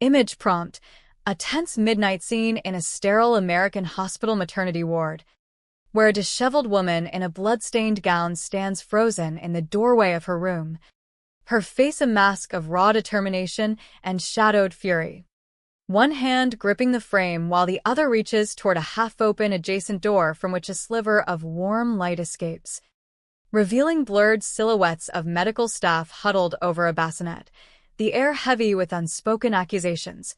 Image prompt: a tense midnight scene in a sterile American hospital maternity ward, where a disheveled woman in a blood-stained gown stands frozen in the doorway of her room, her face a mask of raw determination and shadowed fury. One hand gripping the frame while the other reaches toward a half-open adjacent door from which a sliver of warm light escapes, revealing blurred silhouettes of medical staff huddled over a bassinet, the air heavy with unspoken accusations.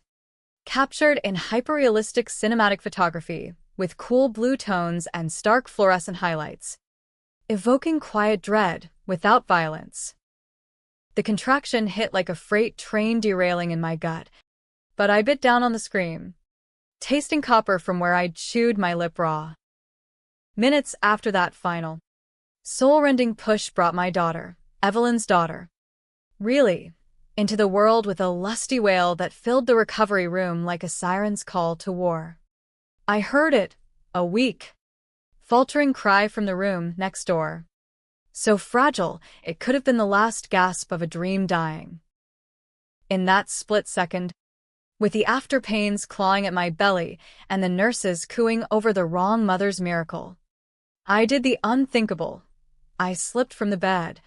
Captured in hyperrealistic cinematic photography, with cool blue tones and stark fluorescent highlights, evoking quiet dread without violence. The contraction hit like a freight train derailing in my gut, but I bit down on the scream, tasting copper from where I'd chewed my lip raw. Minutes after that final, soul-rending push brought my daughter, Evelyn's daughter, really, into the world with a lusty wail that filled the recovery room like a siren's call to war. I heard it, a weak, faltering cry from the room next door. So fragile, it could have been the last gasp of a dream dying. In that split second, with the after-pains clawing at my belly and the nurses cooing over the wrong mother's miracle, I did the unthinkable. I slipped from the bed,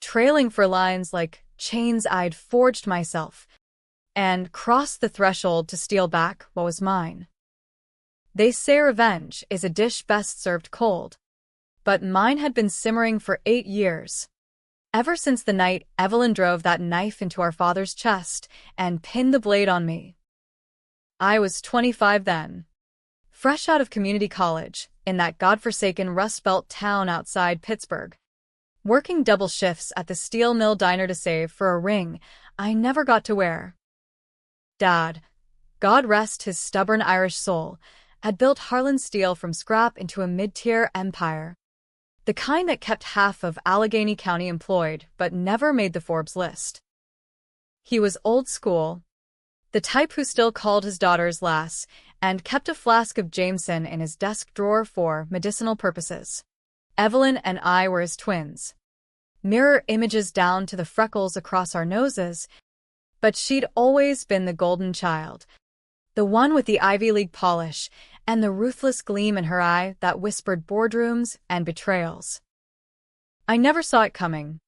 trailing for lines like chains I'd forged myself, and crossed the threshold to steal back what was mine. They say revenge is a dish best served cold, but mine had been simmering for 8 years. Ever since the night Evelyn drove that knife into our father's chest and pinned the blade on me. I was 25 then, fresh out of community college, in that godforsaken Rust Belt town outside Pittsburgh, working double shifts at the steel mill diner to save for a ring I never got to wear. Dad, God rest his stubborn Irish soul, had built Harlan Steel from scrap into a mid-tier empire. The kind that kept half of Allegheny County employed but never made the Forbes list. He was old school, the type who still called his daughters lass and kept a flask of Jameson in his desk drawer for medicinal purposes. Evelyn and I were his twins. Mirror images down to the freckles across our noses, but she'd always been the golden child, the one with the Ivy League polish and the ruthless gleam in her eye that whispered boardrooms and betrayals. I never saw it coming.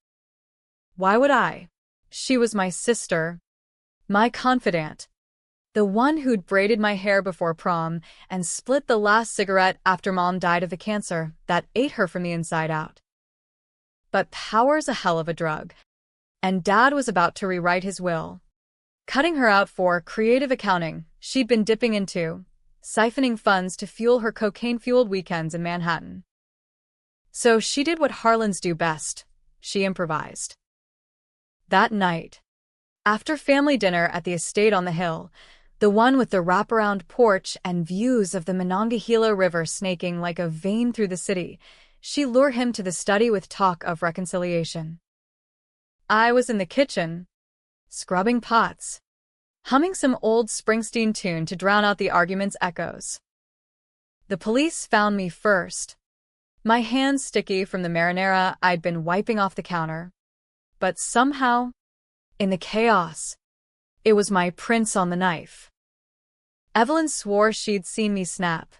Why would I? She was my sister, my confidant, the one who'd braided my hair before prom and split the last cigarette after Mom died of the cancer that ate her from the inside out. But power's a hell of a drug, and Dad was about to rewrite his will, cutting her out for creative accounting she'd been dipping into, siphoning funds to fuel her cocaine-fueled weekends in Manhattan. So she did what Harlans do best. She improvised. That night, after family dinner at the estate on the hill, the one with the wraparound porch and views of the Monongahela River snaking like a vein through the city, she lured him to the study with talk of reconciliation. I was in the kitchen, scrubbing pots, humming some old Springsteen tune to drown out the argument's echoes. The police found me first, my hands sticky from the marinara I'd been wiping off the counter. But somehow, in the chaos, it was my prints on the knife. Evelyn swore she'd seen me snap,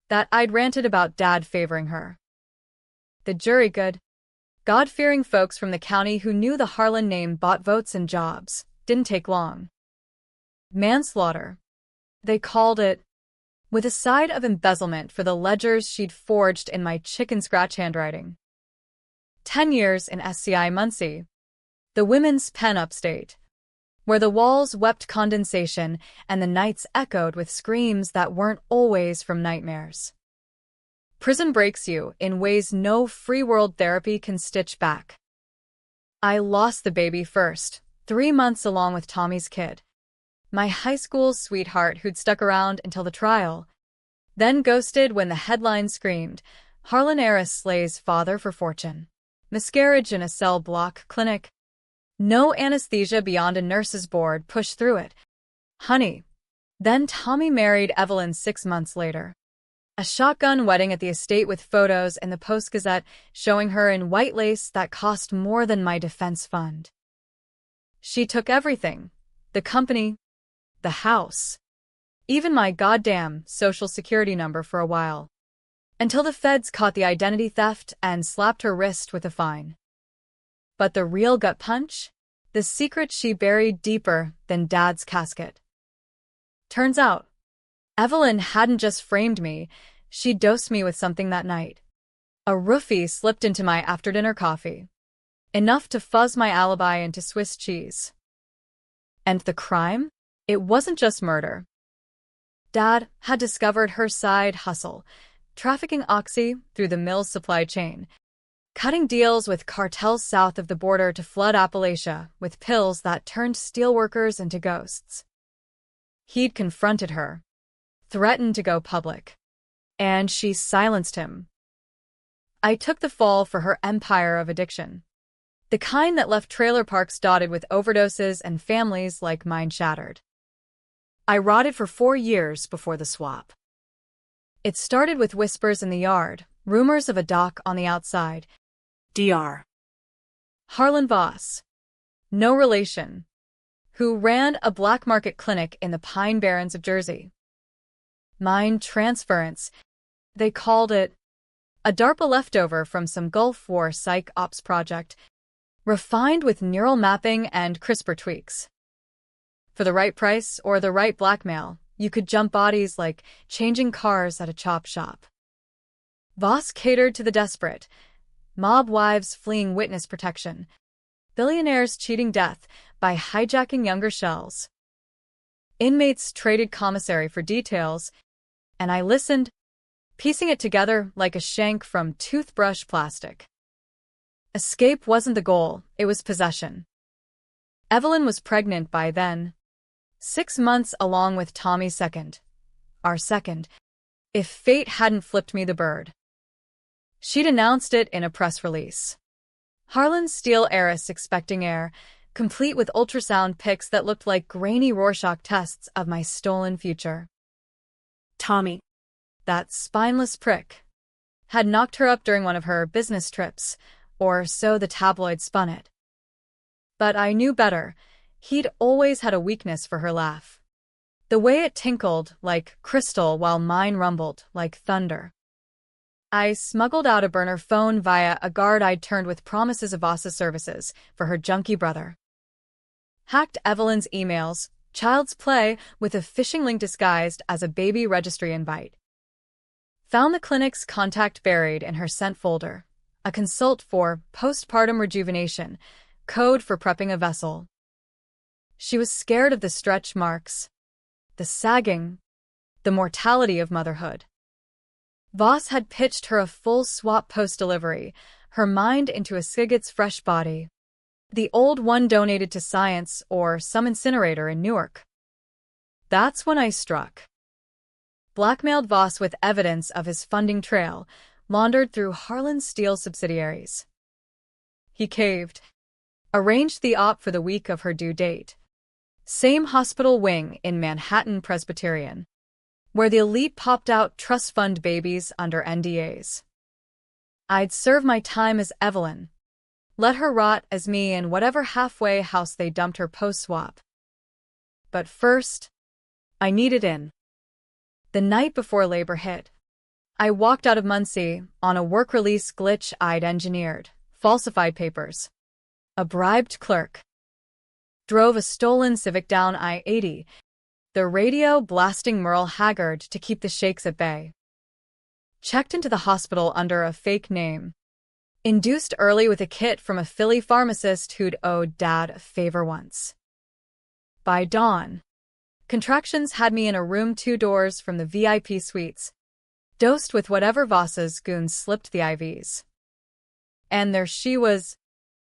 that I'd ranted about Dad favoring her. The jury, good, God-fearing folks from the county who knew the Harlan name bought votes and jobs, didn't take long. Manslaughter, they called it, with a side of embezzlement for the ledgers she'd forged in my chicken-scratch handwriting. 10 years in SCI Muncie, the women's pen upstate, where the walls wept condensation and the nights echoed with screams that weren't always from nightmares. Prison breaks you in ways no free-world therapy can stitch back. I lost the baby first, 3 months along with Tommy's kid, my high school sweetheart who'd stuck around until the trial, then ghosted when the headline screamed, Harlan heiress slays father for fortune. Miscarriage in a cell block clinic. No anesthesia beyond a nurse's board pushed through it. Honey. Then Tommy married Evelyn 6 months later. A shotgun wedding at the estate with photos in the Post-Gazette showing her in white lace that cost more than my defense fund. She took everything. The company, the house, even my goddamn social security number for a while. Until the feds caught the identity theft and slapped her wrist with a fine. But the real gut punch? The secret she buried deeper than Dad's casket. Turns out, Evelyn hadn't just framed me, she dosed me with something that night. A roofie slipped into my after-dinner coffee. Enough to fuzz my alibi into Swiss cheese. And the crime? It wasn't just murder. Dad had discovered her side hustle, trafficking oxy through the mill's supply chain, cutting deals with cartels south of the border to flood Appalachia with pills that turned steelworkers into ghosts. He'd confronted her, threatened to go public, and she silenced him. I took the fall for her empire of addiction, the kind that left trailer parks dotted with overdoses and families like mine shattered. I rotted for 4 years before the swap. It started with whispers in the yard, rumors of a doc on the outside. Dr. Harlan Voss, no relation, who ran a black market clinic in the Pine Barrens of Jersey. Mind transference, they called it, a DARPA leftover from some Gulf War psych ops project, refined with neural mapping and CRISPR tweaks. For the right price or the right blackmail, you could jump bodies like changing cars at a chop shop. Voss catered to the desperate, mob wives fleeing witness protection, billionaires cheating death by hijacking younger shells. Inmates traded commissary for details, and I listened, piecing it together like a shank from toothbrush plastic. Escape wasn't the goal, it was possession. Evelyn was pregnant by then. 6 months along with Tommy's second. Our second. If fate hadn't flipped me the bird. She'd announced it in a press release. Harlan's steel heiress expecting heir, complete with ultrasound pics that looked like grainy Rorschach tests of my stolen future. Tommy, that spineless prick, had knocked her up during one of her business trips, or so the tabloid spun it. But I knew better. He'd always had a weakness for her laugh. The way it tinkled like crystal while mine rumbled like thunder. I smuggled out a burner phone via a guard I'd turned with promises of Voss's services for her junkie brother. Hacked Evelyn's emails, child's play with a phishing link disguised as a baby registry invite. Found the clinic's contact buried in her sent folder, a consult for postpartum rejuvenation, code for prepping a vessel. She was scared of the stretch marks, the sagging, the mortality of motherhood. Voss had pitched her a full swap post-delivery, her mind into a Sigurt's fresh body. The old one donated to science or some incinerator in Newark. That's when I struck. Blackmailed Voss with evidence of his funding trail, laundered through Harlan's steel subsidiaries. He caved. Arranged the op for the week of her due date. Same hospital wing in Manhattan Presbyterian, where the elite popped out trust fund babies under NDAs. I'd serve my time as Evelyn. Let her rot as me in whatever halfway house they dumped her post-swap. But first, I needed in. The night before labor hit, I walked out of Muncie on a work release glitch I'd engineered, falsified papers. A bribed clerk. Drove a stolen Civic down I-80, the radio blasting Merle Haggard to keep the sheiks at bay. Checked into the hospital under a fake name. Induced early with a kit from a Philly pharmacist who'd owed Dad a favor once. By dawn, contractions had me in a room 2 doors from the VIP suites, dosed with whatever Voss's goons slipped the IVs. And there she was,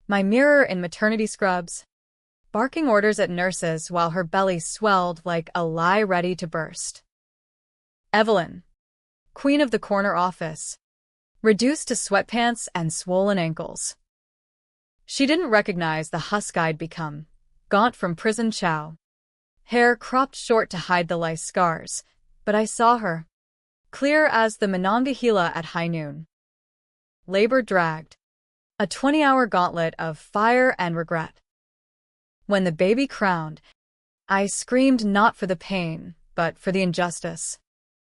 my mirror in maternity scrubs, barking orders at nurses while her belly swelled like a lie ready to burst. Evelyn, queen of the corner office, reduced to sweatpants and swollen ankles. She didn't recognize the husk I'd become, gaunt from prison chow. Hair cropped short to hide the lice scars, but I saw her, clear as the Monongahela at high noon. Labor dragged, a 20-hour gauntlet of fire and regret. When the baby crowned, I screamed not for the pain, but for the injustice.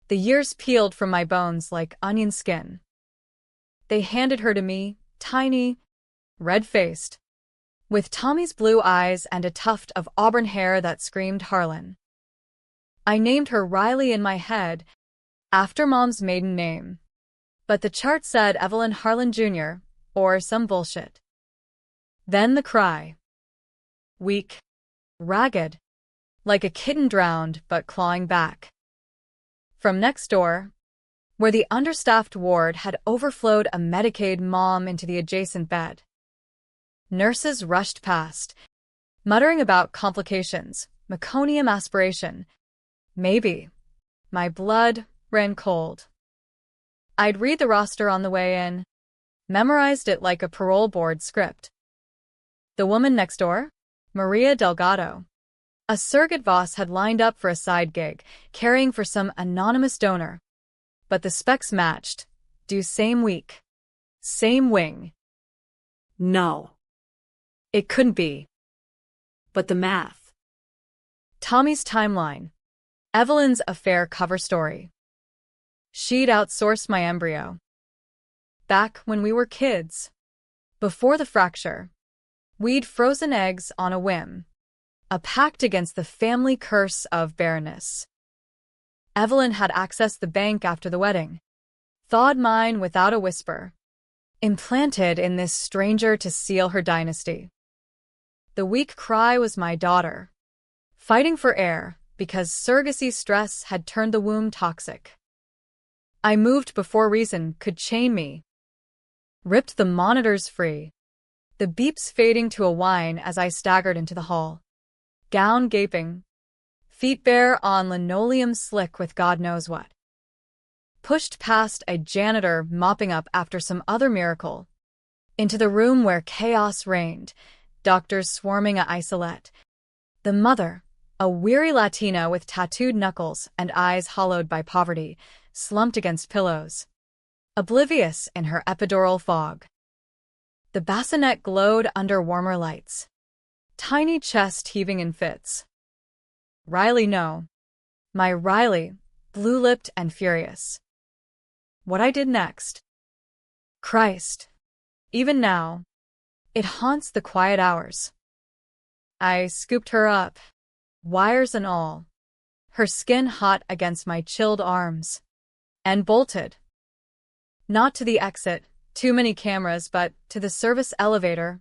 The years peeled from my bones like onion skin. They handed her to me, tiny, red-faced, with Tommy's blue eyes and a tuft of auburn hair that screamed Harlan. I named her Riley in my head, after Mom's maiden name. But the chart said Evelyn Harlan Jr., or some bullshit. Then the cry. Weak. Ragged. Like a kitten drowned but clawing back. From next door, where the understaffed ward had overflowed a Medicaid mom into the adjacent bed. Nurses rushed past, muttering about complications, meconium aspiration. Maybe. My blood ran cold. I'd read the roster on the way in, memorized it like a parole board script. The woman next door? Maria Delgado. A surrogate boss had lined up for a side gig, caring for some anonymous donor. But the specs matched. Due same week. Same wing. No. It couldn't be. But the math. Tommy's timeline. Evelyn's affair cover story. She'd outsourced my embryo. Back when we were kids. Before the fracture. We'd frozen eggs on a whim. A pact against the family curse of barrenness. Evelyn had accessed the bank after the wedding. Thawed mine without a whisper. Implanted in this stranger to seal her dynasty. The weak cry was my daughter. Fighting for air, because surrogacy stress had turned the womb toxic. I moved before reason could chain me. Ripped the monitors free. The beeps fading to a whine as I staggered into the hall. Gown gaping. Feet bare on linoleum slick with God knows what. Pushed past a janitor mopping up after some other miracle. Into the room where chaos reigned, doctors swarming at isolate. The mother, a weary Latina with tattooed knuckles and eyes hollowed by poverty, slumped against pillows. Oblivious in her epidural fog. The bassinet glowed under warmer lights. Tiny chest heaving in fits. Riley, no. My Riley, blue-lipped and furious. What I did next. Christ. Even now. It haunts the quiet hours. I scooped her up, wires and all, her skin hot against my chilled arms, and bolted. Not to the exit, too many cameras, but to the service elevator,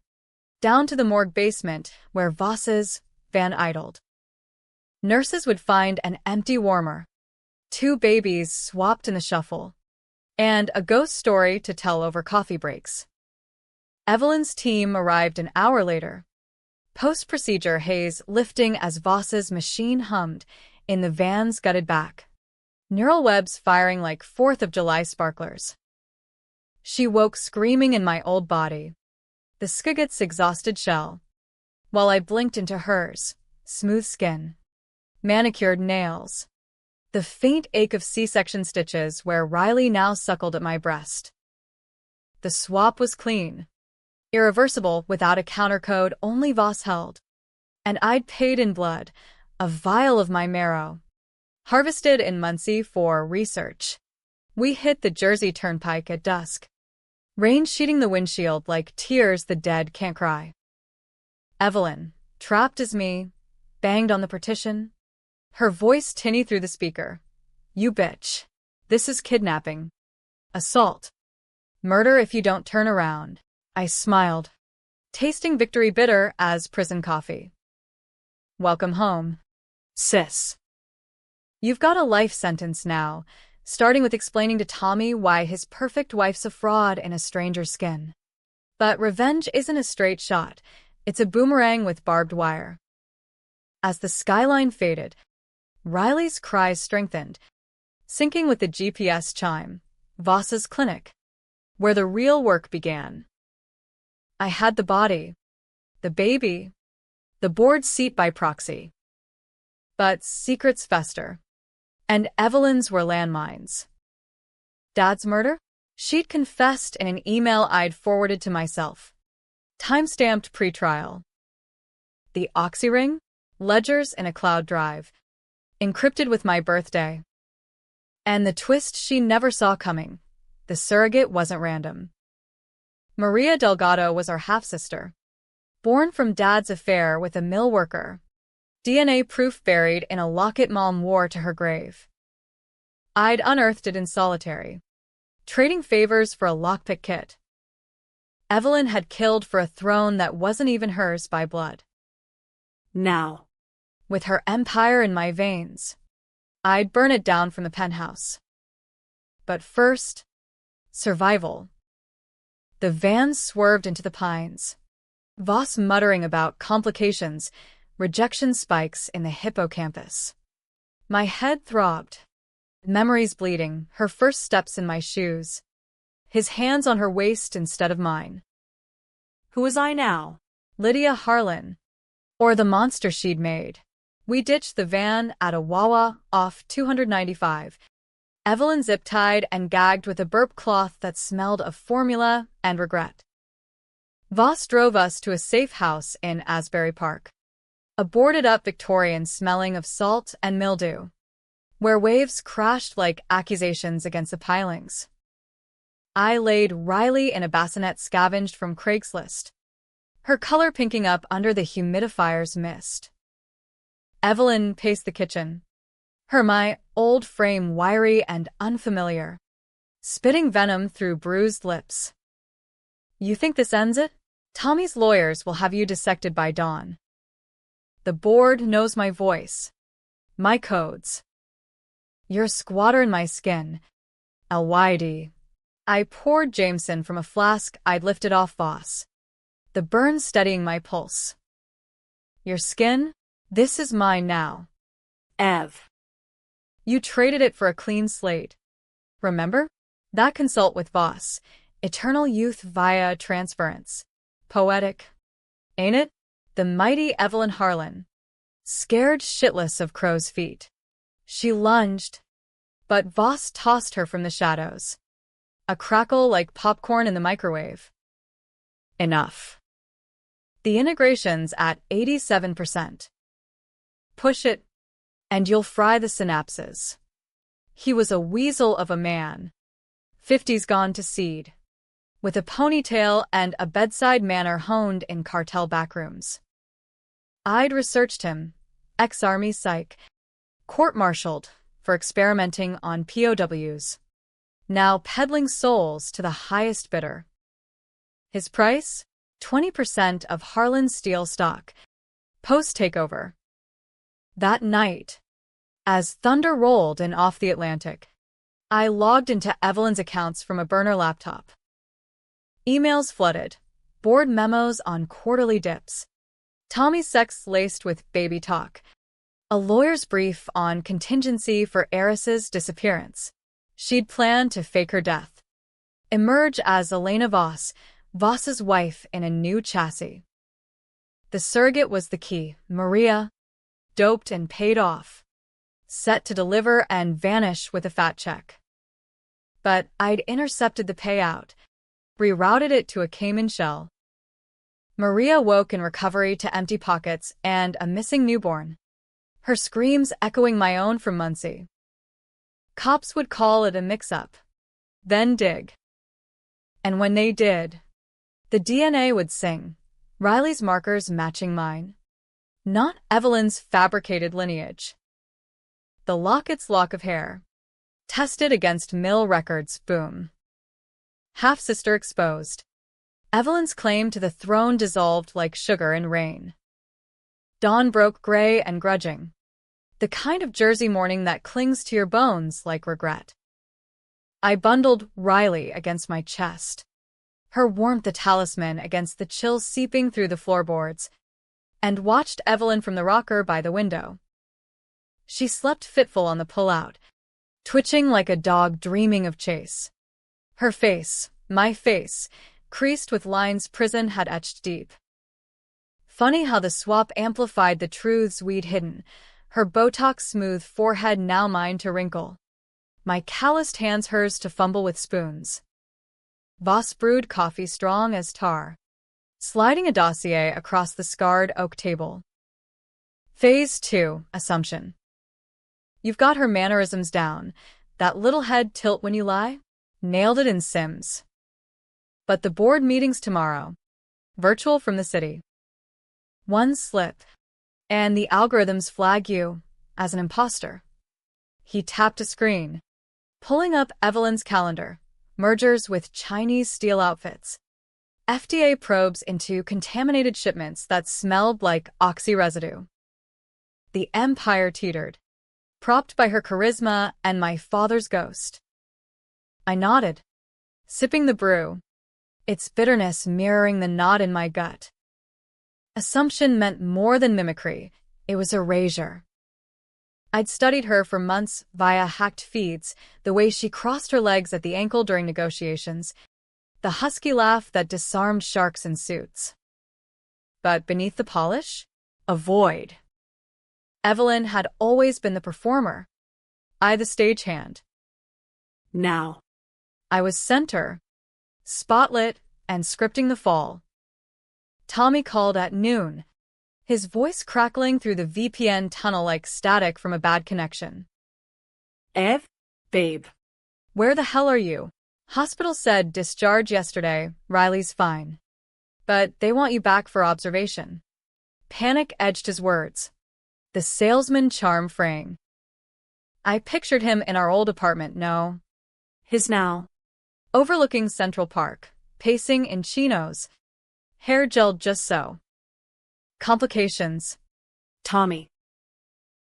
down to the morgue basement where Voss's van idled. Nurses would find an empty warmer, 2 babies swapped in the shuffle, and a ghost story to tell over coffee breaks. Evelyn's team arrived an hour later. Post-procedure haze lifting as Voss's machine hummed in the van's gutted back. Neural webs firing like 4th of July sparklers. She woke screaming in my old body, the skugget's exhausted shell, while I blinked into hers, smooth skin, manicured nails, the faint ache of C-section stitches where Riley now suckled at my breast. The swap was clean, irreversible without a countercode only Voss held, and I'd paid in blood, a vial of my marrow, harvested in Muncie for research. We hit the Jersey Turnpike at dusk. Rain sheeting the windshield like tears the dead can't cry. Evelyn, trapped as me, banged on the partition. Her voice tinny through the speaker. You bitch. This is kidnapping. Assault. Murder if you don't turn around. I smiled, tasting victory bitter as prison coffee. Welcome home, sis. You've got a life sentence now, starting with explaining to Tommy why his perfect wife's a fraud in a stranger's skin. But revenge isn't a straight shot. It's a boomerang with barbed wire. As the skyline faded, Riley's cries strengthened, syncing with the GPS chime, Voss's clinic, where the real work began. I had the body, the baby, the board seat by proxy. But secrets fester, and Evelyn's were landmines. Dad's murder? She'd confessed in an email I'd forwarded to myself. Time-stamped pre-trial. The oxy ring? ledgers in a cloud drive, encrypted with my birthday. And the twist she never saw coming. The surrogate wasn't random. Maria Delgado was our half-sister. Born from Dad's affair with a mill worker. DNA proof buried in a locket Mom wore to her grave. I'd unearthed it in solitary, trading favors for a lockpick kit. Evelyn had killed for a throne that wasn't even hers by blood. Now, With her empire in my veins, I'd burn it down from the penthouse. But first, survival. The van swerved into the pines. Voss muttering about complications, rejection spikes in the hippocampus. My head throbbed. Memories bleeding, her first steps in my shoes. His hands on her waist instead of mine. who was I now? Lydia Harlan. Or the monster she'd made. We ditched the van at a Wawa off 295. Evelyn zip-tied and gagged with a burp cloth that smelled of formula and regret. Voss drove us to a safe house in Asbury Park. A boarded-up Victorian smelling of salt and mildew, where waves crashed like accusations against the pilings. I laid Riley in a bassinet scavenged from Craigslist, her color pinking up under the humidifier's mist. Evelyn paced the kitchen, my old frame wiry and unfamiliar, spitting venom through bruised lips. You think this ends it? Tommy's lawyers will have you dissected by dawn. The board knows my voice, my codes. You're a squatter in my skin, LYD. I poured Jameson from a flask I'd lifted off Voss, the burn steadying my pulse. Your skin? This is mine now. Ev. You traded it for a clean slate. Remember? That consult with Voss. Eternal youth via transference. Poetic. Ain't it? The mighty Evelyn Harlan. Scared shitless of crow's feet. She lunged, but Voss tossed her from the shadows. A crackle like popcorn in the microwave. Enough. The integration's at 87%. Push it, and you'll fry the synapses. He was a weasel of a man. 50's gone to seed. With a ponytail and a bedside manner honed in cartel backrooms. I'd researched him, ex-army psych, court-martialed for experimenting on POWs. Now peddling souls to the highest bidder. His price? 20% of Harlan's steel stock. Post-takeover. That night, as thunder rolled in off the Atlantic, I logged into Evelyn's accounts from a burner laptop. Emails flooded, board memos on quarterly dips, Tommy's sex laced with baby talk, a lawyer's brief on contingency for heiress's disappearance. She'd planned to fake her death, emerge as Elena Voss, Voss's wife in a new chassis. The surrogate was the key, Maria, doped and paid off, set to deliver and vanish with a fat check. But I'd intercepted the payout, rerouted it to a Cayman shell. Maria woke in recovery to empty pockets and a missing newborn, her screams echoing my own from Muncie. Cops would call it a mix-up, then dig. And when they did, the DNA would sing, Riley's markers matching mine, not Evelyn's fabricated lineage. The locket's lock of hair, tested against mill records, boom. Half-sister exposed. Evelyn's claim to the throne dissolved like sugar in rain. Dawn broke gray and grudging. The kind of Jersey morning that clings to your bones like regret. I bundled Riley against my chest, her warmth a talisman against the chill seeping through the floorboards, and watched Evelyn from the rocker by the window. She slept fitful on the pullout, twitching like a dog dreaming of chase. Her face, my face, creased with lines prison had etched deep. Funny how the swap amplified the truths we'd hidden, her Botox-smooth forehead now mine to wrinkle. My calloused hands hers to fumble with spoons. Voss brewed coffee strong as tar, sliding a dossier across the scarred oak table. Phase 2, Assumption. You've got her mannerisms down. That little head tilt when you lie? Nailed it in Sims. But the board meeting's tomorrow. Virtual from the city. One slip, and the algorithms flag you as an imposter. He tapped a screen, pulling up Evelyn's calendar, mergers with Chinese steel outfits, FDA probes into contaminated shipments that smelled like oxy residue. The empire teetered, propped by her charisma and my father's ghost. I nodded, sipping the brew, its bitterness mirroring the knot in my gut. Assumption meant more than mimicry, it was erasure. I'd studied her for months via hacked feeds, the way she crossed her legs at the ankle during negotiations, the husky laugh that disarmed sharks in suits. But beneath the polish, a void. Evelyn had always been the performer, I the stagehand. Now. I was center, spotlit, and scripting the fall. Tommy called at noon, his voice crackling through the VPN tunnel like static from a bad connection. Ev? Babe. Where the hell are you? Hospital said discharge yesterday, Riley's fine. But they want you back for observation. Panic edged his words. The salesman charm fraying. I pictured him in our old apartment, no. His now. Overlooking Central Park, pacing in chinos. Hair gelled just so. Complications. Tommy.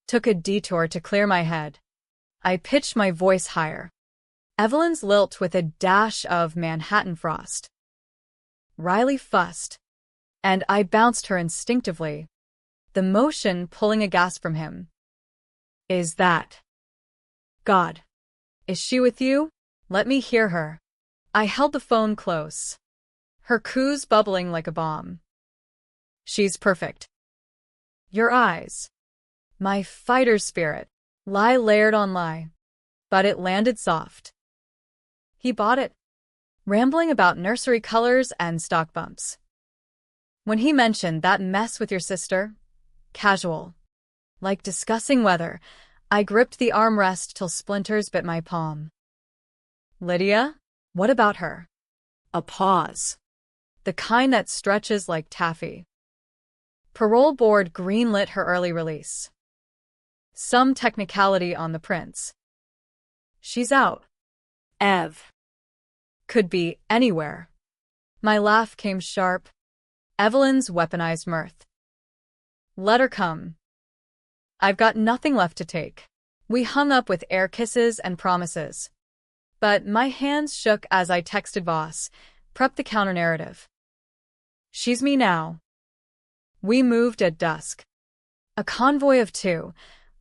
Took a detour to clear my head. I pitched my voice higher. Evelyn's lilt with a dash of Manhattan frost. Riley fussed, and I bounced her instinctively, the motion pulling a gasp from him. Is that God? Is she with you? Let me hear her. I held the phone close, her coos bubbling like a bomb. She's perfect. Your eyes. My fighter spirit. Lie layered on lie. But it landed soft. He bought it, rambling about nursery colors and stock bumps. When he mentioned that mess with your sister, casual, like discussing weather, I gripped the armrest till splinters bit my palm. Lydia? What about her? A pause. The kind that stretches like taffy. Parole board greenlit her early release. Some technicality on the prints. She's out. Ev. Could be anywhere. My laugh came sharp. Evelyn's weaponized mirth. Let her come. I've got nothing left to take. We hung up with air kisses and promises. But my hands shook as I texted Voss, prepped the counter-narrative. She's me now. We moved at dusk. A convoy of two,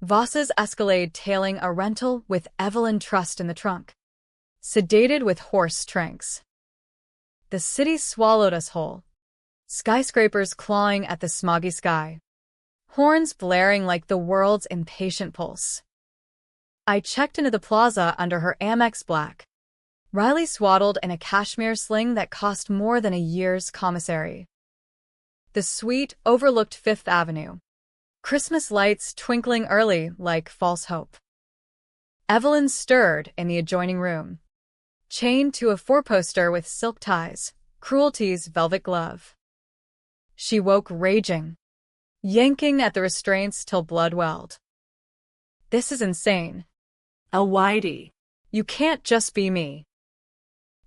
Voss's Escalade tailing a rental with Evelyn trussed in the trunk. Sedated with horse tranks. The city swallowed us whole. Skyscrapers clawing at the smoggy sky. Horns blaring like the world's impatient pulse. I checked into the plaza under her Amex Black. Riley swaddled in a cashmere sling that cost more than a year's commissary. The suite overlooked Fifth Avenue. Christmas lights twinkling early like false hope. Evelyn stirred in the adjoining room. Chained to a four-poster with silk ties, Cruelty's velvet glove. She woke raging, yanking at the restraints till blood welled. This is insane. A whitey. You can't just be me.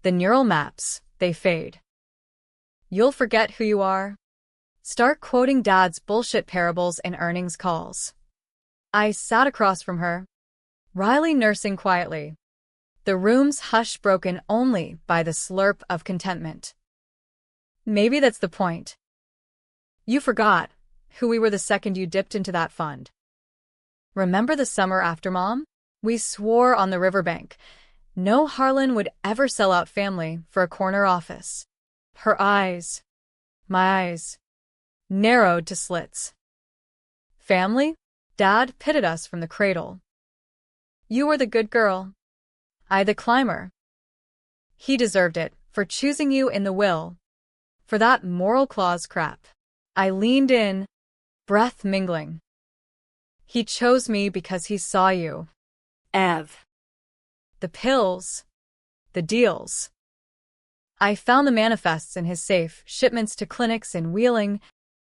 The neural maps, they fade. You'll forget who you are. Start quoting Dad's bullshit parables in earnings calls. I sat across from her, Riley nursing quietly. The room's hush broken only by the slurp of contentment. Maybe that's the point. You forgot who we were the second you dipped into that fund. Remember the summer after Mom? We swore on the riverbank. No Harlan would ever sell out family for a corner office. Her eyes, my eyes, narrowed to slits. Family? Dad pitted us from the cradle. You were the good girl. I the climber. He deserved it for choosing you in the will. For that moral clause crap. I leaned in, breath mingling. He chose me because he saw you. Ev. The pills. The deals. I found the manifests in his safe, shipments to clinics in Wheeling,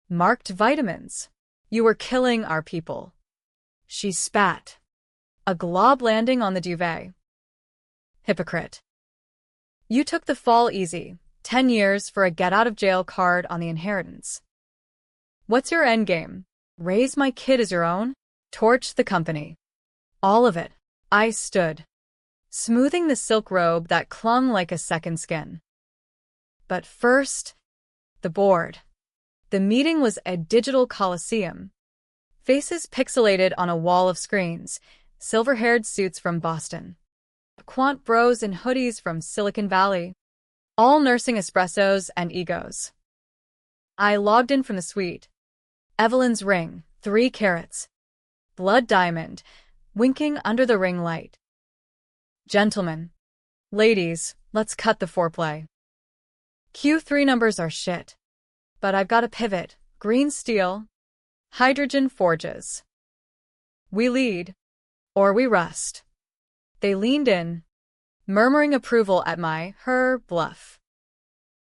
marked vitamins. You were killing our people. She spat. A glob landing on the duvet. Hypocrite. You took the fall easy. 10 years for a get-out-of-jail card on the inheritance. What's your endgame? Raise my kid as your own? Torch the company. All of it. I stood, smoothing the silk robe that clung like a second skin. But first, the board. The meeting was a digital coliseum. Faces pixelated on a wall of screens, silver-haired suits from Boston. Quant bros in hoodies from Silicon Valley, all nursing espressos and egos. I logged in from the suite. Evelyn's ring, 3 carats. Blood diamond, winking under the ring light. Gentlemen. Ladies, let's cut the foreplay. Q3 numbers are shit. But I've got a pivot, green steel, hydrogen forges. We lead, or we rust. They leaned in, murmuring approval at her bluff.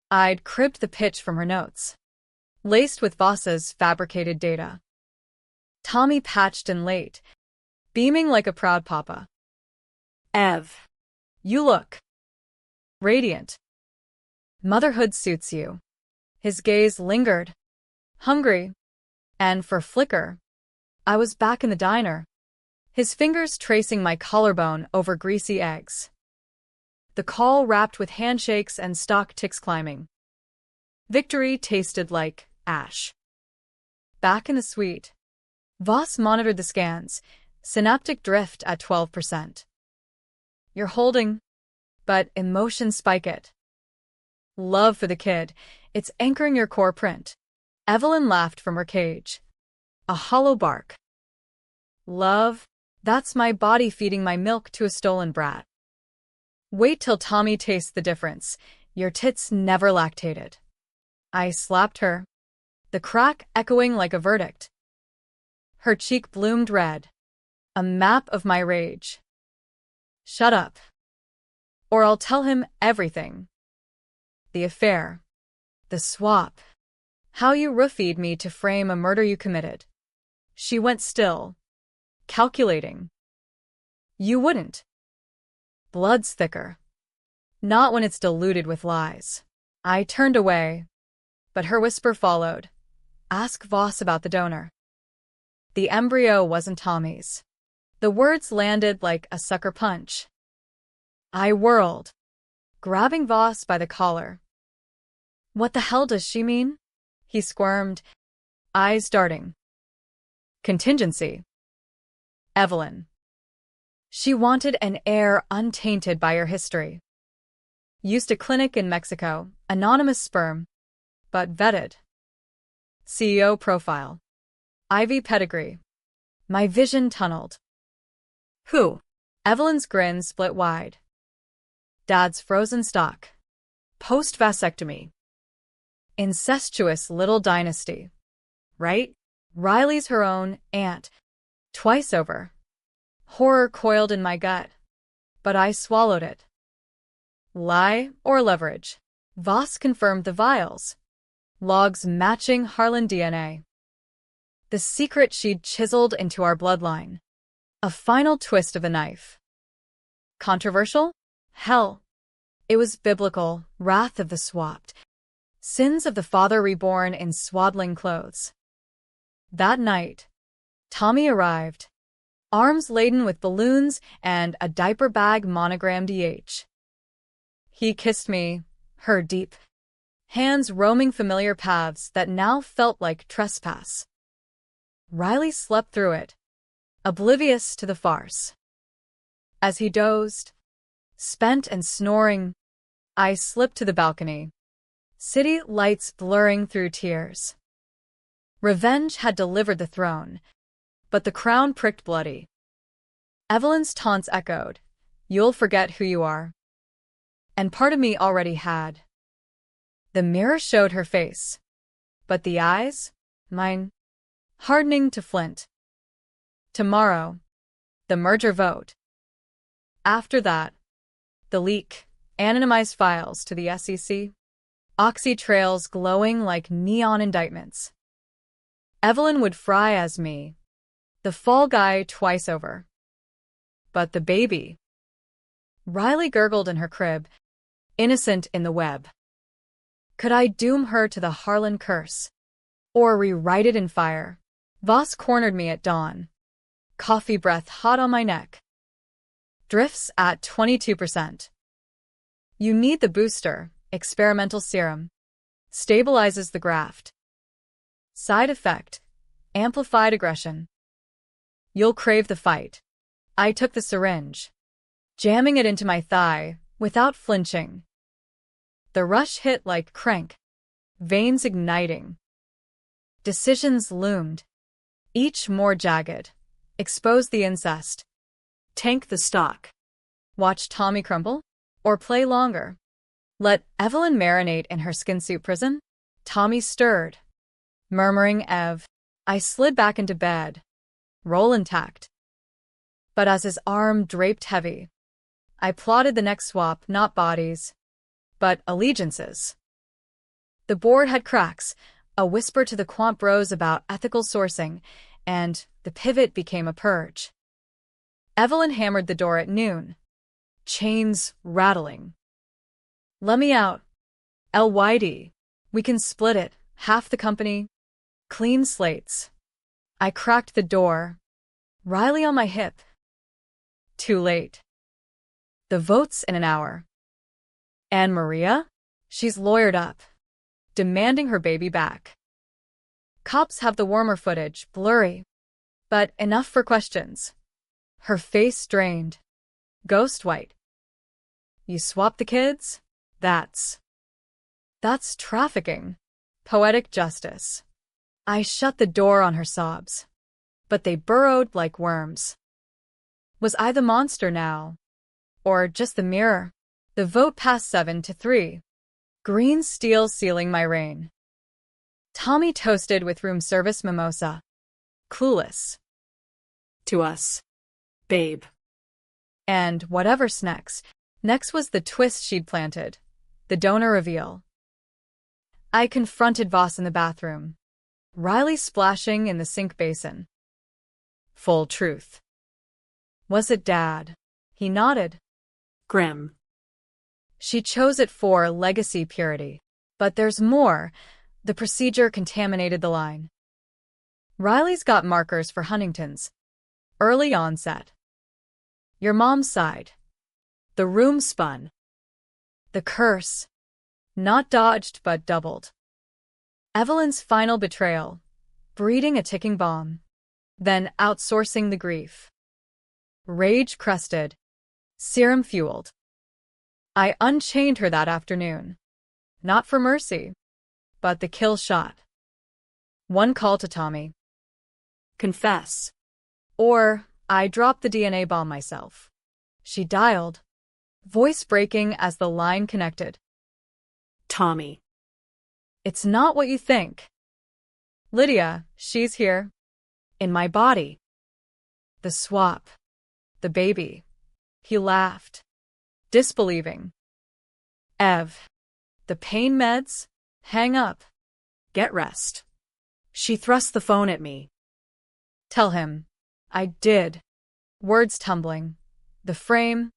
I'd cribbed the pitch from her notes, laced with Voss's fabricated data. Tommy patched in late, beaming like a proud papa. Ev. You look radiant. Motherhood suits you. His gaze lingered, hungry, and for a flicker, I was back in the diner, his fingers tracing my collarbone over greasy eggs. The call wrapped with handshakes and stock ticks climbing. Victory tasted like ash. Back in the suite, Voss monitored the scans, synaptic drift at 12%. You're holding, but emotions spike it. Love for the kid, it's anchoring your core print. Evelyn laughed from her cage. A hollow bark. Love, that's my body feeding my milk to a stolen brat. Wait till Tommy tastes the difference. Your tits never lactated. I slapped her, the crack echoing like a verdict. Her cheek bloomed red, a map of my rage. Shut up, or I'll tell him everything. The affair, the swap, how you roofied me to frame a murder you committed. She went still, calculating. You wouldn't. Blood's thicker. Not when it's diluted with lies. I turned away, but her whisper followed. Ask Voss about the donor. The embryo wasn't Tommy's. The words landed like a sucker punch. I whirled, grabbing Voss by the collar. What the hell does she mean? He squirmed, eyes darting. Contingency. Evelyn. She wanted an heir untainted by her history. Used a clinic in Mexico, anonymous sperm, but vetted. CEO profile. Ivy pedigree. My vision tunneled. Who? Evelyn's grin split wide. Dad's frozen stock. Post-vasectomy. Incestuous little dynasty. Right? Riley's her own aunt. Twice over. Horror coiled in my gut. But I swallowed it. Lie or leverage? Voss confirmed the vials. Logs matching Harlan DNA. The secret she'd chiseled into our bloodline. A final twist of a knife. Controversial? Hell. It was biblical, wrath of the swapped. Sins of the father reborn in swaddling clothes. That night, Tommy arrived, arms laden with balloons and a diaper bag monogrammed EH. He kissed me, her deep, hands roaming familiar paths that now felt like trespass. Riley slept through it, oblivious to the farce. As he dozed, spent and snoring, I slipped to the balcony, city lights blurring through tears. Revenge had delivered the throne, but the crown pricked bloody. Evelyn's taunts echoed, "You'll forget who you are." And part of me already had. The mirror showed her face, but the eyes, mine, hardening to flint. Tomorrow, the merger vote. After that, the leak, anonymized files to the SEC, oxy trails glowing like neon indictments. Evelyn would fry as me, the fall guy twice over. But the baby. Riley gurgled in her crib, innocent in the web. Could I doom her to the Harlan curse? Or rewrite it in fire? Voss cornered me at dawn. Coffee breath hot on my neck. Drifts at 22%. You need the booster, experimental serum. Stabilizes the graft. Side effect, amplified aggression. You'll crave the fight. I took the syringe, jamming it into my thigh without flinching. The rush hit like crank, veins igniting. Decisions loomed, each more jagged. Expose the incest. Tank the stock. Watch Tommy crumble? Or play longer? Let Evelyn marinate in her skin suit prison? Tommy stirred. Murmuring Ev, I slid back into bed. Roll intact. But as his arm draped heavy, I plotted the next swap, not bodies, but allegiances. The board had cracks, a whisper to the quant bros about ethical sourcing, and the pivot became a purge. Evelyn hammered the door at noon, chains rattling. Let me out. LYD. We can split it, half the company. Clean slates. I cracked the door. Riley on my hip. Too late. The vote's in an hour. And Maria? She's lawyered up, demanding her baby back. Cops have the warmer footage, blurry, but enough for questions. Her face strained. Ghost white. You swap the kids? That's trafficking. Poetic justice. I shut the door on her sobs, but they burrowed like worms. Was I the monster now? Or just the mirror? The vote passed 7-3. Green steel sealing my reign. Tommy toasted with room service mimosa. Clueless. To us, babe. And whatever's next. Next was the twist she'd planted. The donor reveal. I confronted Voss in the bathroom. Riley splashing in the sink basin. Full truth. Was it Dad? He nodded. Grim. She chose it for legacy purity. But there's more. The procedure contaminated the line. Riley's got markers for Huntington's. Early onset. Your mom's side. The room spun. The curse. Not dodged but doubled. Evelyn's final betrayal. Breeding a ticking bomb. Then outsourcing the grief. Rage crested. Serum fueled. I unchained her that afternoon. Not for mercy, but the kill shot. One call to Tommy. Confess. Or I dropped the DNA bomb myself. She dialed, voice breaking as the line connected. Tommy. It's not what you think. Lydia, she's here. In my body. The swap. The baby. He laughed, disbelieving. Ev. The pain meds? Hang up. Get rest. She thrust the phone at me. Tell him. I did. Words tumbling. The frame.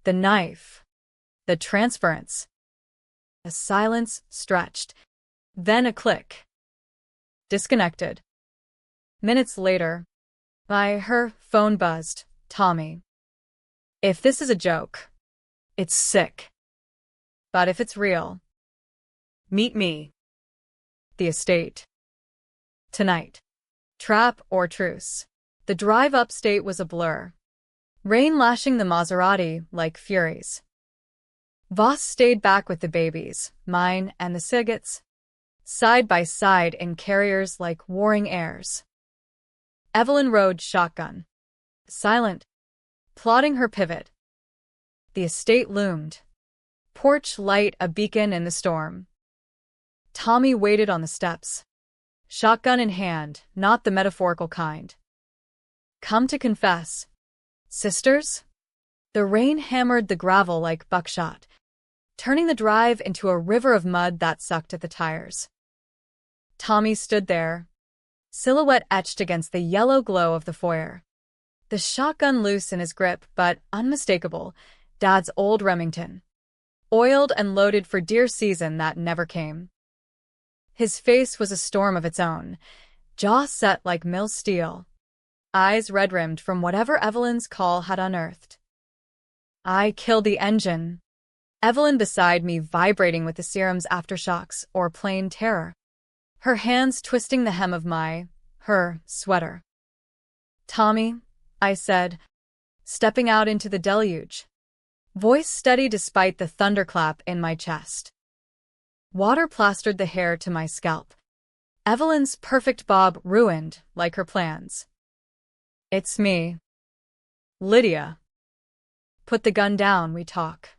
The knife. The transference. A silence stretched. Then a click. Disconnected. Minutes later, her phone buzzed. Tommy. If this is a joke, it's sick. But if it's real, meet me. The estate. Tonight. Trap or truce. The drive upstate was a blur. Rain lashing the Maserati like furies. Voss stayed back with the babies, mine and the Sigets, side by side in carriers like warring heirs. Evelyn rode shotgun. Silent. Plotting her pivot. The estate loomed. Porch light a beacon in the storm. Tommy waited on the steps. Shotgun in hand, not the metaphorical kind. Come to confess. Sisters? The rain hammered the gravel like buckshot, turning the drive into a river of mud that sucked at the tires. Tommy stood there, silhouette etched against the yellow glow of the foyer. The shotgun loose in his grip, but unmistakable, Dad's old Remington, oiled and loaded for deer season that never came. His face was a storm of its own, jaw set like mill steel, eyes red-rimmed from whatever Evelyn's call had unearthed. I killed the engine. Evelyn beside me vibrating with the serum's aftershocks or plain terror, her hands twisting the hem of her sweater. Tommy, I said, stepping out into the deluge, voice steady despite the thunderclap in my chest. Water plastered the hair to my scalp. Evelyn's perfect bob ruined, like her plans. It's me. Lydia. Put the gun down, we talk.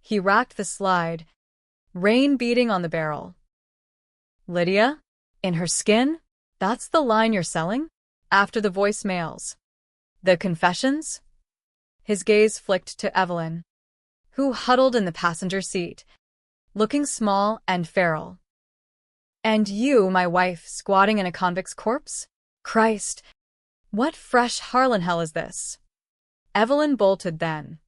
He racked the slide, rain beating on the barrel. Lydia? In her skin? That's the line you're selling? After the voicemails. The confessions? His gaze flicked to Evelyn, who huddled in the passenger seat, looking small and feral. And you, my wife, squatting in a convict's corpse? Christ, what fresh Harlan hell is this? Evelyn bolted then,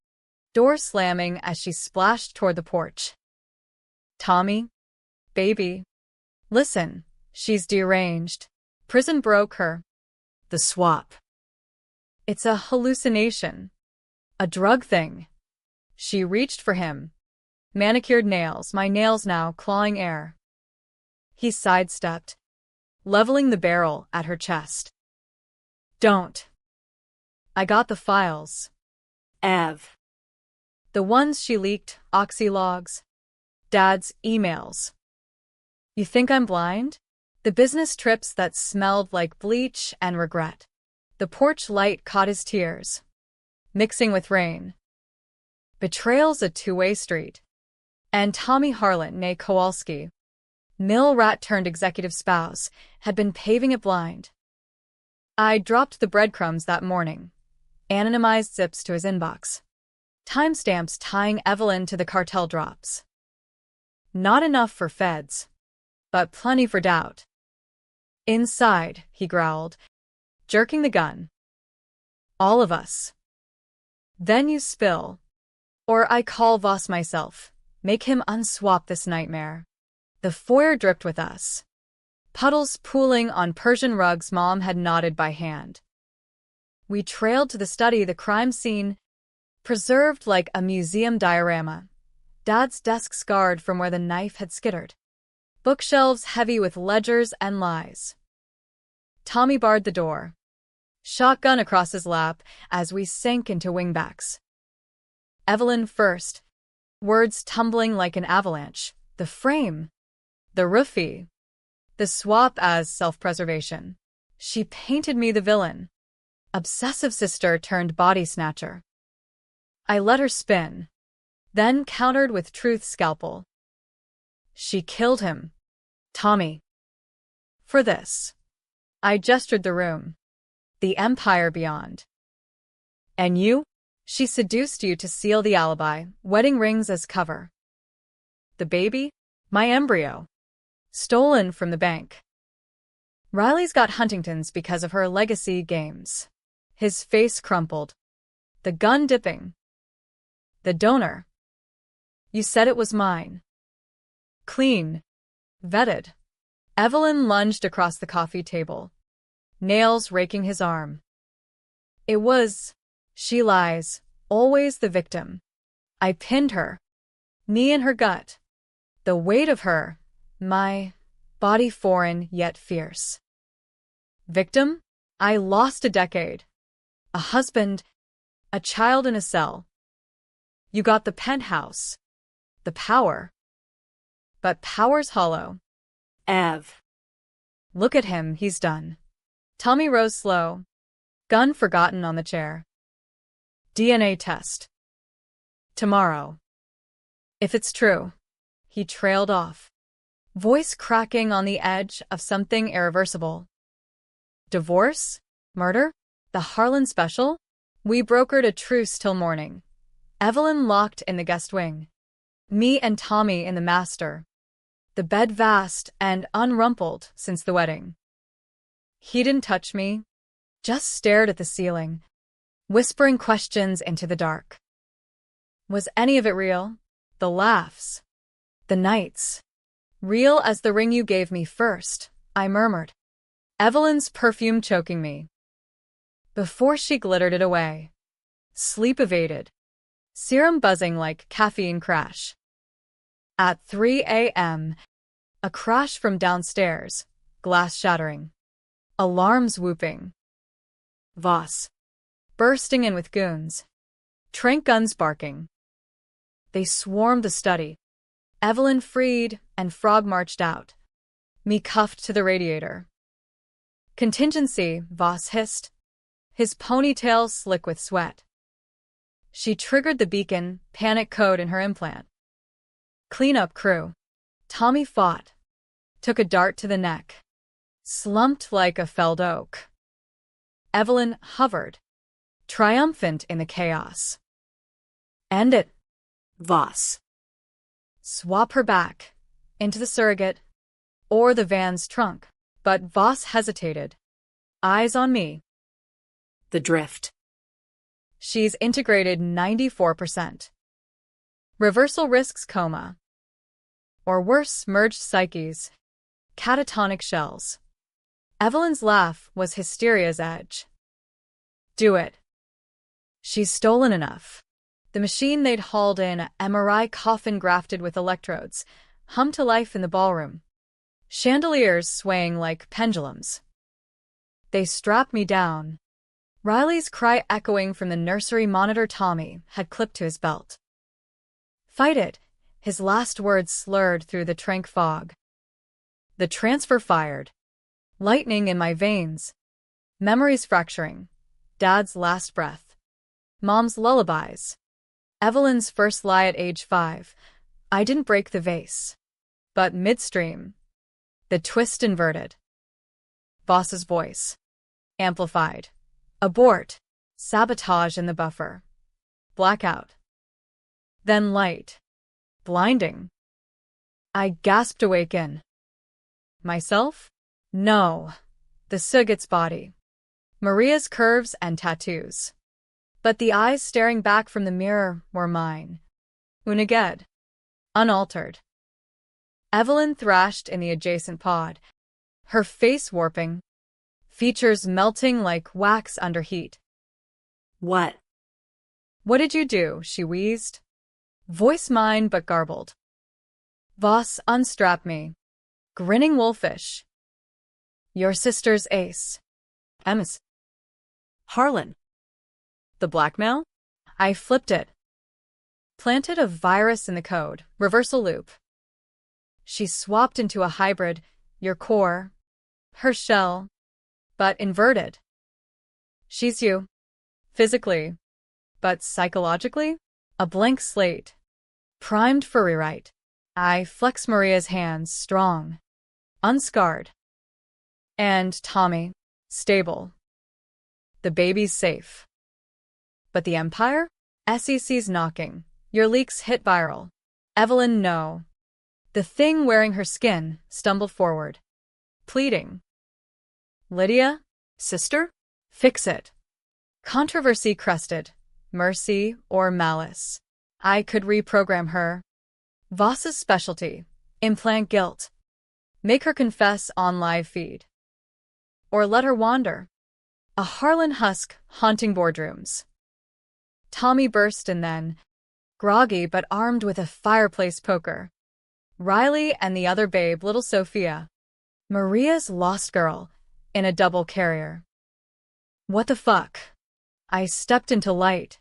door slamming as she splashed toward the porch. Tommy, baby, listen, she's deranged. Prison broke her. The swap. It's a hallucination. A drug thing. She reached for him. Manicured nails, my nails now clawing air. He sidestepped, leveling the barrel at her chest. Don't. I got the files. Ev. The ones she leaked, oxy logs. Dad's emails. You think I'm blind? The business trips that smelled like bleach and regret. The porch light caught his tears, mixing with rain. Betrayal's a two-way street. And Tommy Harlan, née Kowalski, mill rat turned executive spouse, had been paving it blind. I dropped the breadcrumbs that morning, anonymized zips to his inbox. Timestamps tying Evelyn to the cartel drops. Not enough for feds, but plenty for doubt. Inside, he growled, jerking the gun. All of us. Then you spill. Or I call Voss myself, make him unswap this nightmare. The foyer dripped with us. Puddles pooling on Persian rugs Mom had knotted by hand. We trailed to the study, the crime scene, preserved like a museum diorama. Dad's desk scarred from where the knife had skittered. Bookshelves heavy with ledgers and lies. Tommy barred the door, shotgun across his lap as we sank into wingbacks. Evelyn first, words tumbling like an avalanche. The frame, the roofie, the swap as self-preservation. She painted me the villain. Obsessive sister turned body snatcher. I let her spin, then countered with truth's scalpel. She killed him. Tommy. For this. I gestured the room. The empire beyond. And you? She seduced you to seal the alibi, wedding rings as cover. The baby? My embryo. Stolen from the bank. Riley's got Huntington's because of her legacy games. His face crumpled. The gun dipping. The donor. You said it was mine. Clean. Vetted. Evelyn lunged across the coffee table, nails raking his arm. It was. She lies, always the victim. I pinned her, knee in her gut. The weight of her, my body foreign yet fierce. Victim? I lost a decade. A husband, a child in a cell. You got the penthouse, the power. But power's hollow. Ev. Look at him, he's done. Tommy rose slow, gun forgotten on the chair. DNA test. Tomorrow. If it's true. He trailed off, voice cracking on the edge of something irreversible. Divorce? Murder? The Harlan special? We brokered a truce till morning. Evelyn locked in the guest wing. Me and Tommy in the master. The bed vast and unrumpled since the wedding. He didn't touch me, just stared at the ceiling, whispering questions into the dark. Was any of it real? The laughs. The nights. Real as the ring you gave me first, I murmured. Evelyn's perfume choking me. Before she glittered it away. Sleep evaded. Serum buzzing like caffeine crash. At 3 a.m., a crash from downstairs, glass shattering. Alarms whooping. Voss. Bursting in with goons. Trank guns barking. They swarmed the study. Evelyn freed and Frog marched out. Me cuffed to the radiator. Contingency, Voss hissed. His ponytail slick with sweat. She triggered the beacon, panic code in her implant. Cleanup crew. Tommy fought. Took a dart to the neck. Slumped like a felled oak. Evelyn hovered. Triumphant in the chaos. End it. Voss. Swap her back. Into the surrogate. Or the van's trunk. But Voss hesitated. Eyes on me. The drift. She's integrated 94%. Reversal risks coma. Or worse, merged psyches. Catatonic shells. Evelyn's laugh was hysteria's edge. Do it. She's stolen enough. The machine they'd hauled in, a MRI coffin grafted with electrodes, hummed to life in the ballroom. Chandeliers swaying like pendulums. They strapped me down. Riley's cry echoing from the nursery monitor Tommy had clipped to his belt. Fight it, his last words slurred through the trank fog. The transfer fired. Lightning in my veins. Memories fracturing. Dad's last breath. Mom's lullabies. Evelyn's first lie at age 5. I didn't break the vase. But midstream. The twist inverted. Voss's voice. Amplified. Abort. Sabotage in the buffer. Blackout. Then light. Blinding. I gasped awake in. Myself? No. The surrogate's body. Maria's curves and tattoos. But the eyes staring back from the mirror were mine. Unaged. Unaltered. Evelyn thrashed in the adjacent pod. Her face warping. Features melting like wax under heat. What? What did you do? She wheezed. Voice mine but garbled. Voss unstrapped me. Grinning wolfish. Your sister's ace. Emma's. Harlan. The blackmail? I flipped it. Planted a virus in the code. Reversal loop. She swapped into a hybrid. Your core. Her shell. But inverted. She's you. Physically. But psychologically? A blank slate. Primed for rewrite. I flex Maria's hands, strong. Unscarred. And Tommy. Stable. The baby's safe. But the Empire? SEC's knocking. Your leaks hit viral. Evelyn, no. The thing wearing her skin stumbled forward. Pleading. Lydia? Sister? Fix it. Controversy crested. Mercy or malice. I could reprogram her. Voss's specialty. Implant guilt. Make her confess on live feed. Or let her wander. A Harlan husk haunting boardrooms. Tommy burst and then, groggy but armed with a fireplace poker. Riley and the other babe, little Sophia. Maria's lost girl, in a double carrier. What the fuck? I stepped into light.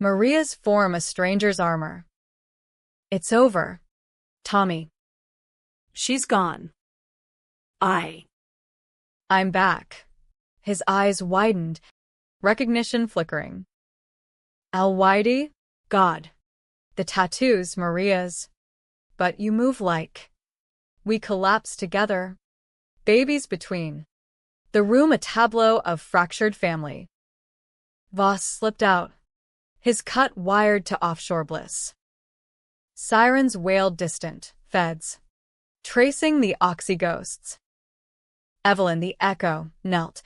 Maria's form a stranger's armor. It's over. Tommy. She's gone. I'm back. His eyes widened, recognition flickering. Almighty? God. The tattoos, Maria's. But you move like. We collapse together. Babies between. The room a tableau of fractured family. Voss slipped out, his cut wired to offshore bliss. Sirens wailed distant, feds tracing the oxy ghosts. Evelyn, the echo, knelt,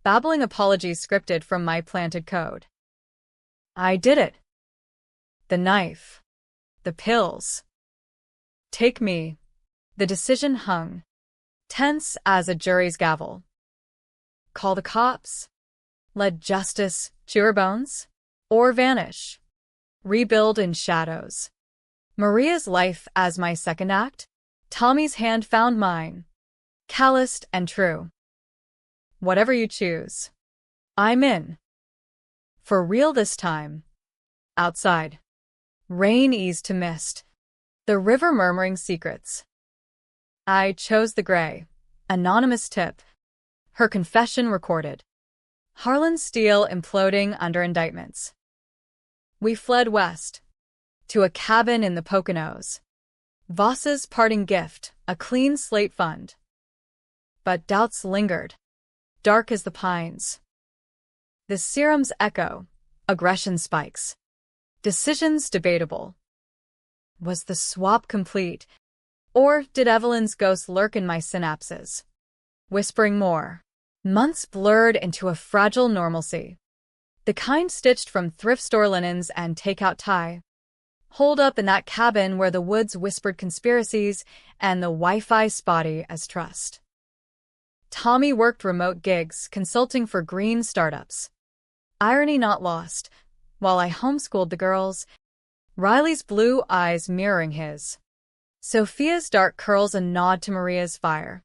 babbling apologies scripted from my planted code. I did it. The knife. The pills. Take me. The decision hung, tense as a jury's gavel. Call the cops? Let justice chew her bones? Or vanish? Rebuild in shadows. Maria's life as my second act? Tommy's hand found mine, calloused and true. Whatever you choose. I'm in. For real this time. Outside. Rain eased to mist. The river murmuring secrets. I chose the gray. Anonymous tip. Her confession recorded. Harlan Steele imploding under indictments. We fled west. To a cabin in the Poconos. Voss's parting gift, a clean slate fund. But doubts lingered, dark as the pines. The serum's echo, aggression spikes. Decisions debatable. Was the swap complete, or did Evelyn's ghost lurk in my synapses, whispering more? Months blurred into a fragile normalcy. The kind stitched from thrift store linens and takeout tie. Holed up in that cabin where the woods whispered conspiracies and the Wi-Fi spotty as trust. Tommy worked remote gigs, consulting for green startups. Irony not lost, while I homeschooled the girls, Riley's blue eyes mirroring his. Sophia's dark curls a nod to Maria's fire.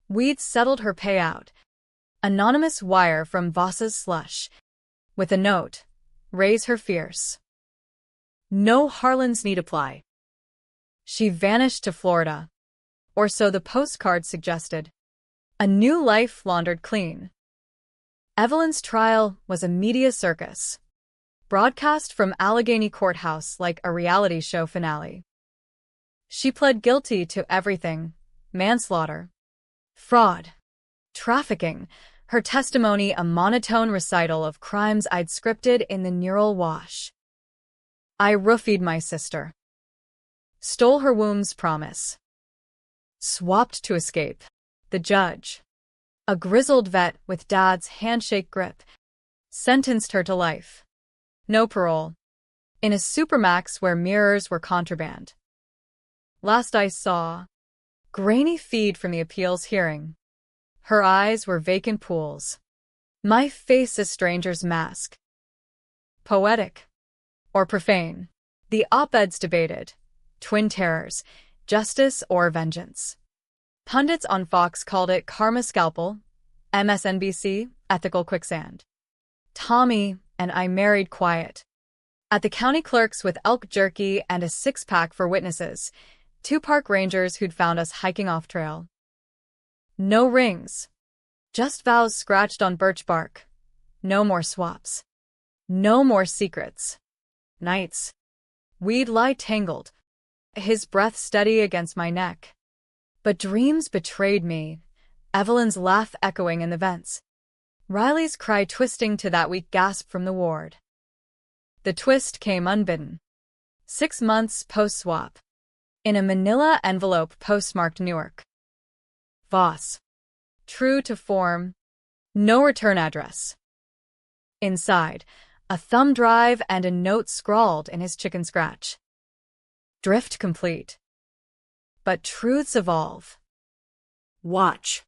We'd settled her payout. Anonymous wire from Voss's slush. With a note, raise her fierce. No Harlan's need apply. She vanished to Florida. Or so the postcard suggested. A new life laundered clean. Evelyn's trial was a media circus. Broadcast from Allegheny Courthouse like a reality show finale. She pled guilty to everything. Manslaughter. Fraud. Trafficking. Her testimony a monotone recital of crimes I'd scripted in the neural wash. I roofied my sister. Stole her womb's promise. Swapped to escape. The judge, a grizzled vet with Dad's handshake grip, sentenced her to life. No parole. In a supermax where mirrors were contraband. Last I saw, grainy feed from the appeals hearing. Her eyes were vacant pools. My face a stranger's mask. Poetic. Or profane. The op-eds debated. Twin terrors, justice or vengeance. Pundits on Fox called it karma scalpel, MSNBC, ethical quicksand. Tommy and I married quiet. At the county clerk's with elk jerky and a six-pack for witnesses, 2 park rangers who'd found us hiking off-trail. No rings. Just vows scratched on birch bark. No more swaps. No more secrets. Nights. We'd lie tangled, his breath steady against my neck. But dreams betrayed me, Evelyn's laugh echoing in the vents. Riley's cry twisting to that weak gasp from the ward. The twist came unbidden. 6 months post-swap. In a manila envelope postmarked Newark. Voss. True to form. No return address. Inside, a thumb drive and a note scrawled in his chicken scratch. Drift complete. But truths evolve. Watch.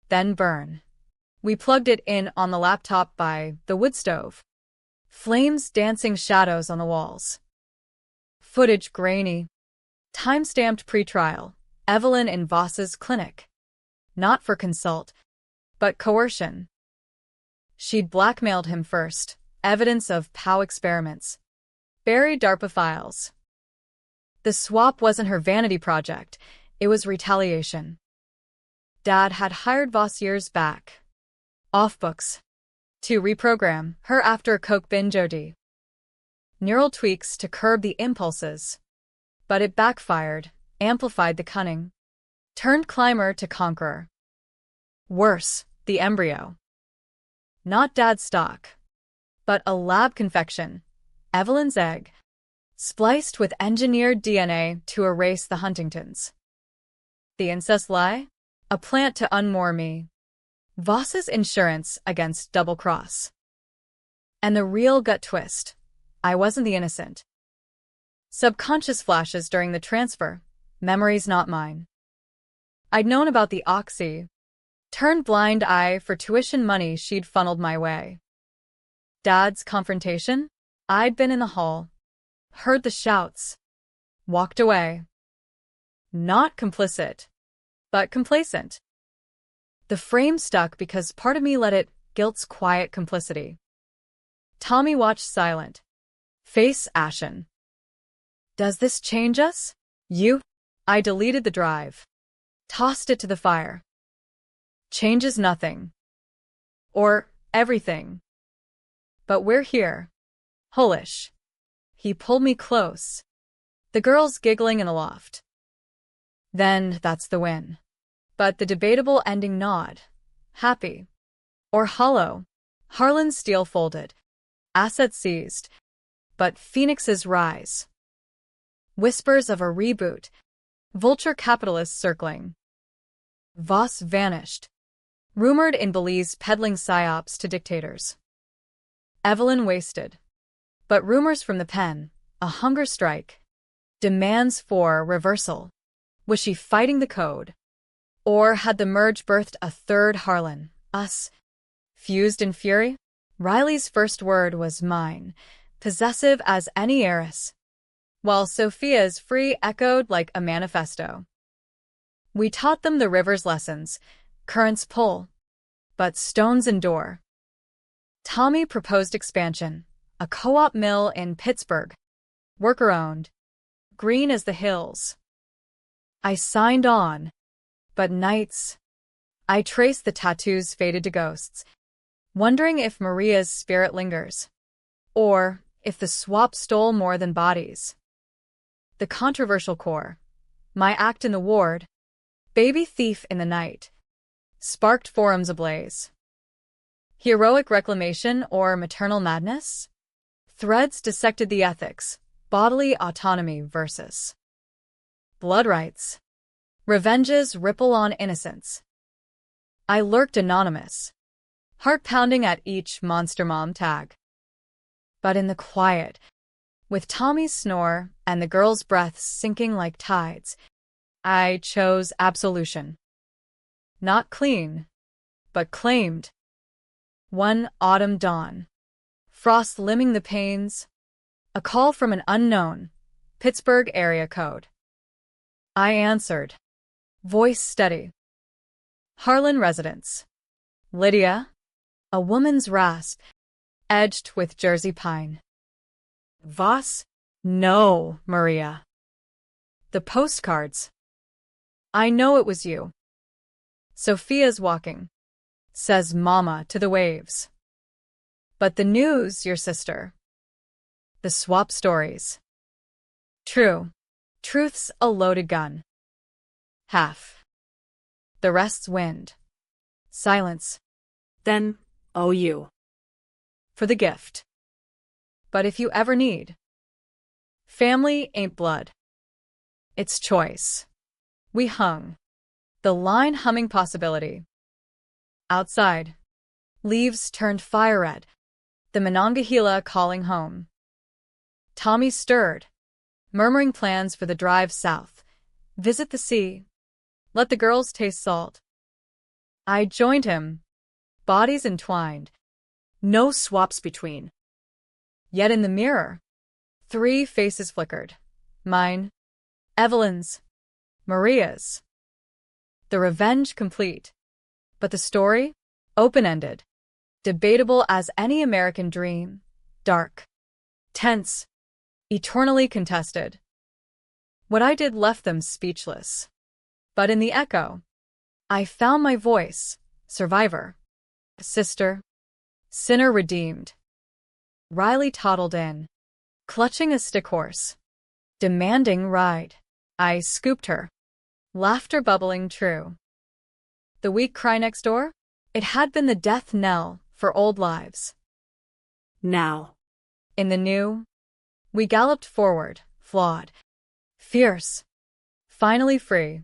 Then burn. We plugged it in on the laptop by the wood stove. Flames dancing shadows on the walls. Footage grainy. Time-stamped pre-trial. Evelyn in Voss's clinic. Not for consult, but coercion. She'd blackmailed him first. Evidence of POW experiments. Buried DARPA files. The swap wasn't her vanity project. It was retaliation. Dad had hired Voss years back. Off books. To reprogram her after a coke binge OD. Neural tweaks to curb the impulses. But it backfired, amplified the cunning. Turned climber to conqueror. Worse, the embryo. Not Dad's stock. but a lab confection, Evelyn's egg, spliced with engineered DNA to erase the Huntingtons. The incest lie? A plant to unmoor me. Voss's insurance against double-cross. And the real gut twist. I wasn't the innocent. Subconscious flashes during the transfer. Memories not mine. I'd known about the oxy. Turned blind eye for tuition money she'd funneled my way. Dad's confrontation? I'd been in the hall. Heard the shouts. Walked away. Not complicit, but complacent. The frame stuck because part of me let it, guilt's quiet complicity. Tommy watched silent. Face ashen. Does this change us? You? I deleted the drive. Tossed it to the fire. Changes nothing. Or everything. But we're here. Hullish. He pulled me close. The girls giggling in a loft. Then that's the win. But the debatable ending nod. Happy. Or hollow. Harlan's steel folded. Assets seized. But phoenixes rise. Whispers of a reboot. Vulture capitalists circling. Voss vanished. Rumored in Belize peddling psyops to dictators. Evelyn wasted. But rumors from the pen, a hunger strike. Demands for reversal. Was she fighting the code? Or had the merge birthed a third Harlan, us? Fused in fury? Riley's first word was mine, possessive as any heiress, while Sophia's free echoed like a manifesto. We taught them the river's lessons, currents pull, but stones endure. Tommy proposed expansion, a co-op mill in Pittsburgh, worker-owned, green as the hills. I signed on, but nights, I traced the tattoos faded to ghosts, wondering if Maria's spirit lingers, or if the swap stole more than bodies. The controversial core, my act in the ward, baby thief in the night, sparked forums ablaze. Heroic reclamation or maternal madness? Threads dissected the ethics, bodily autonomy versus blood rights. Revenges ripple on innocence. I lurked anonymous, heart pounding at each monster mom tag. But in the quiet, with Tommy's snore and the girl's breaths sinking like tides, I chose absolution. Not clean, but claimed. One autumn dawn, frost limbing the panes, a call from an unknown, Pittsburgh area code. I answered, voice steady. Harlan residence. Lydia, a woman's rasp, edged with Jersey pine. Voss? No, Maria. The postcards. I know it was you. Sophia's walking, says Mama to the waves. But the news, your sister. The swap stories. True. Truth's a loaded gun. Half. The rest's wind. Silence. Then, oh you. For the gift. But if you ever need. Family ain't blood. It's choice. We hung. The line humming possibility. Outside. Leaves turned fire red. The Monongahela calling home. Tommy stirred, murmuring plans for the drive south. Visit the sea. Let the girls taste salt. I joined him. Bodies entwined. No swaps between. Yet in the mirror, 3 faces flickered. Mine. Evelyn's. Maria's. The revenge complete. But the story? Open-ended. Debatable as any American dream. Dark. Tense. Eternally contested. What I did left them speechless. But in the echo, I found my voice. Survivor. Sister. Sinner redeemed. Riley toddled in, clutching a stick horse. Demanding ride. I scooped her. Laughter bubbling true. The weak cry next door? It had been the death knell for old lives. Now. In the new, we galloped forward, flawed, fierce, finally free.